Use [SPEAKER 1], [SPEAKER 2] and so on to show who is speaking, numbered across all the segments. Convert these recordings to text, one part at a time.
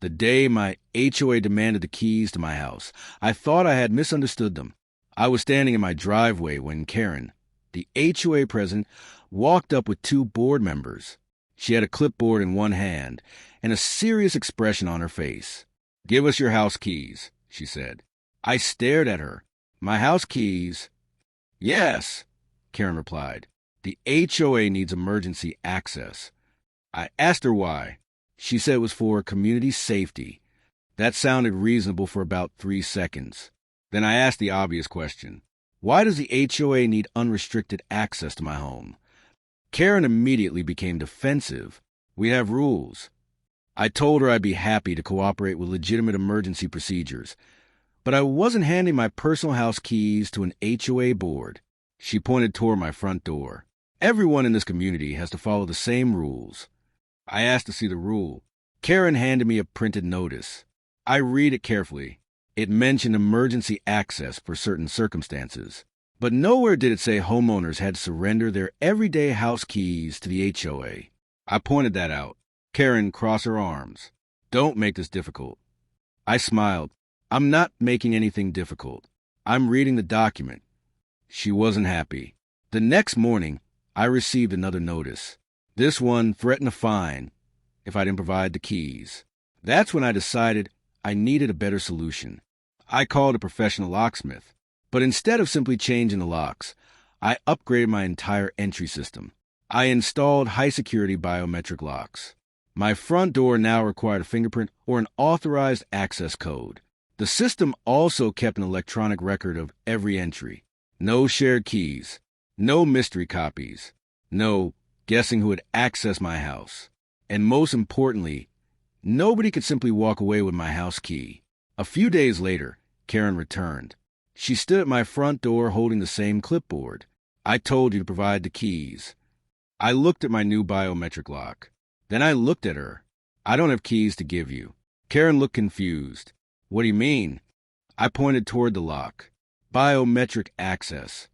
[SPEAKER 1] The day my HOA demanded the keys to my house, I thought I had misunderstood them. I was standing in my driveway when Karen, the HOA president, walked up with 2 board members. She had a clipboard in one hand and a serious expression on her face. "Give us your house keys," she said. I stared at her. "My house keys?" "Yes," Karen replied. "The HOA needs emergency access." I asked her why. She said it was for community safety. That sounded reasonable for about 3 seconds. Then I asked the obvious question. Why does the HOA need unrestricted access to my home? Karen immediately became defensive. "We have rules." I told her I'd be happy to cooperate with legitimate emergency procedures, but I wasn't handing my personal house keys to an HOA board. She pointed toward my front door. "Everyone in this community has to follow the same rules." I asked to see the rule. Karen handed me a printed notice. I read it carefully. It mentioned emergency access for certain circumstances, but nowhere did it say homeowners had to surrender their everyday house keys to the HOA. I pointed that out. Karen crossed her arms. "Don't make this difficult." I smiled. "I'm not making anything difficult. I'm reading the document." She wasn't happy. The next morning, I received another notice. This one threatened a fine if I didn't provide the keys. That's when I decided I needed a better solution. I called a professional locksmith, but instead of simply changing the locks, I upgraded my entire entry system. I installed high-security biometric locks. My front door now required a fingerprint or an authorized access code. The system also kept an electronic record of every entry. No shared keys. No mystery copies. No guessing who had accessed my house. And most importantly, nobody could simply walk away with my house key. A few days later, Karen returned. She stood at my front door holding the same clipboard. "I told you to provide the keys." I looked at my new biometric lock. Then I looked at her. "I don't have keys to give you." Karen looked confused. "What do you mean?" I pointed toward the lock. "Biometric access."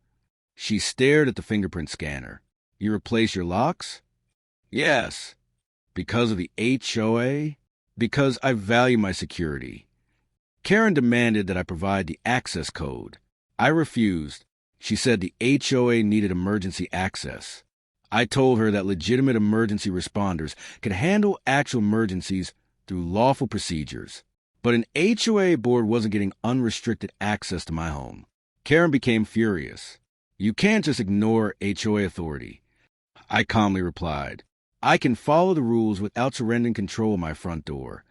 [SPEAKER 1] She stared at the fingerprint scanner. "You replace your locks?" "Yes." "Because of the HOA?" "Because I value my security." Karen demanded that I provide the access code. I refused. She said the HOA needed emergency access. I told her that legitimate emergency responders could handle actual emergencies through lawful procedures. But an HOA board wasn't getting unrestricted access to my home. Karen became furious. "You can't just ignore HOA authority." I calmly replied, "I can follow the rules without surrendering control of my front door."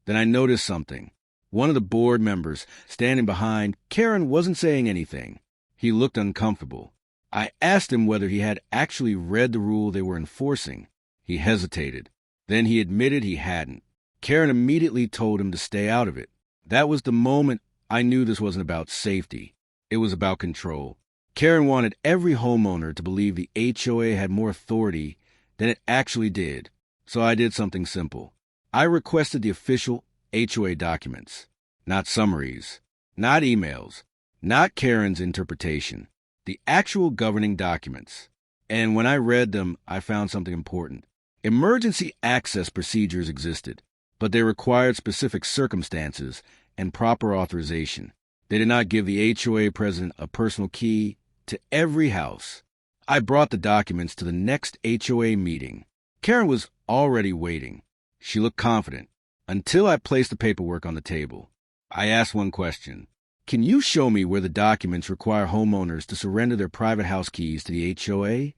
[SPEAKER 1] Then I noticed something. One of the board members standing behind Karen wasn't saying anything. He looked uncomfortable. I asked him whether he had actually read the rule they were enforcing. He hesitated. Then he admitted he hadn't. Karen immediately told him to stay out of it. That was the moment I knew this wasn't about safety. It was about control. Karen wanted every homeowner to believe the HOA had more authority than it actually did. So I did something simple. I requested the official HOA documents. Not summaries. Not emails. Not Karen's interpretation. The actual governing documents. And when I read them, I found something important. Emergency access procedures existed, but they required specific circumstances and proper authorization. They did not give the HOA president a personal key to every house. I brought the documents to the next HOA meeting. Karen was already waiting. She looked confident, until I placed the paperwork on the table. I asked one question. "Can you show me where the documents require homeowners to surrender their private house keys to the HOA?"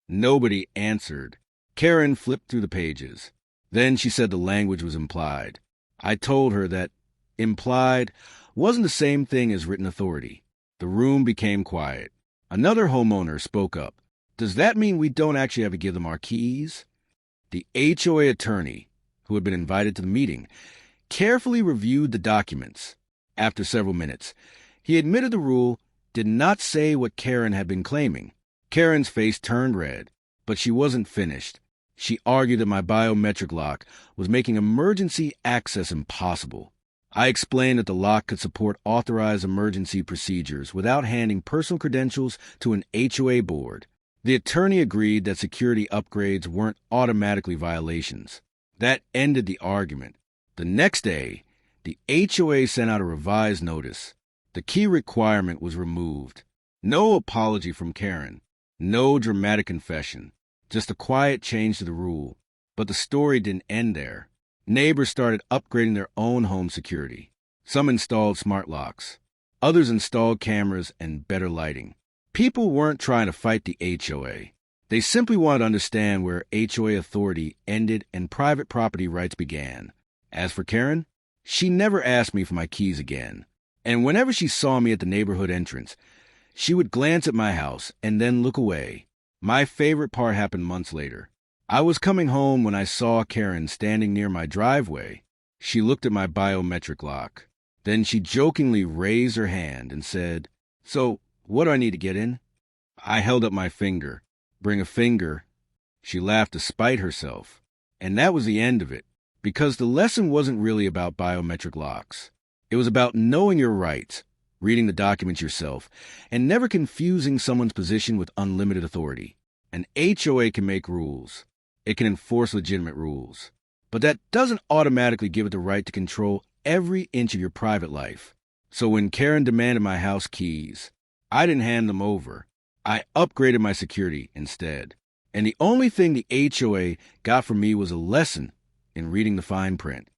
[SPEAKER 1] Nobody answered. Karen flipped through the pages. Then she said the language was implied. I told her that implied wasn't the same thing as written authority. The room became quiet. Another homeowner spoke up. "Does that mean we don't actually have to give them our keys?" The HOA attorney, who had been invited to the meeting, carefully reviewed the documents. After several minutes, he admitted the rule did not say what Karen had been claiming. Karen's face turned red, but she wasn't finished. She argued that my biometric lock was making emergency access impossible. I explained that the lock could support authorized emergency procedures without handing personal credentials to an HOA board. The attorney agreed that security upgrades weren't automatically violations. That ended the argument. The next day, the HOA sent out a revised notice. The key requirement was removed. No apology from Karen. No dramatic confession. Just a quiet change to the rule. But the story didn't end there. Neighbors started upgrading their own home security. Some installed smart locks. Others installed cameras and better lighting. People weren't trying to fight the HOA. They simply wanted to understand where HOA authority ended and private property rights began. As for Karen, she never asked me for my keys again. And whenever she saw me at the neighborhood entrance, she would glance at my house and then look away. My favorite part happened months later. I was coming home when I saw Karen standing near my driveway. She looked at my biometric lock. Then she jokingly raised her hand and said, "So, what do I need to get in?" I held up my finger. "Bring a finger." She laughed despite herself. And that was the end of it, because the lesson wasn't really about biometric locks. It was about knowing your rights, reading the documents yourself, and never confusing someone's position with unlimited authority. An HOA can make rules. It can enforce legitimate rules. But that doesn't automatically give it the right to control every inch of your private life. So when Karen demanded my house keys, I didn't hand them over. I upgraded my security instead. And the only thing the HOA got from me was a lesson in reading the fine print.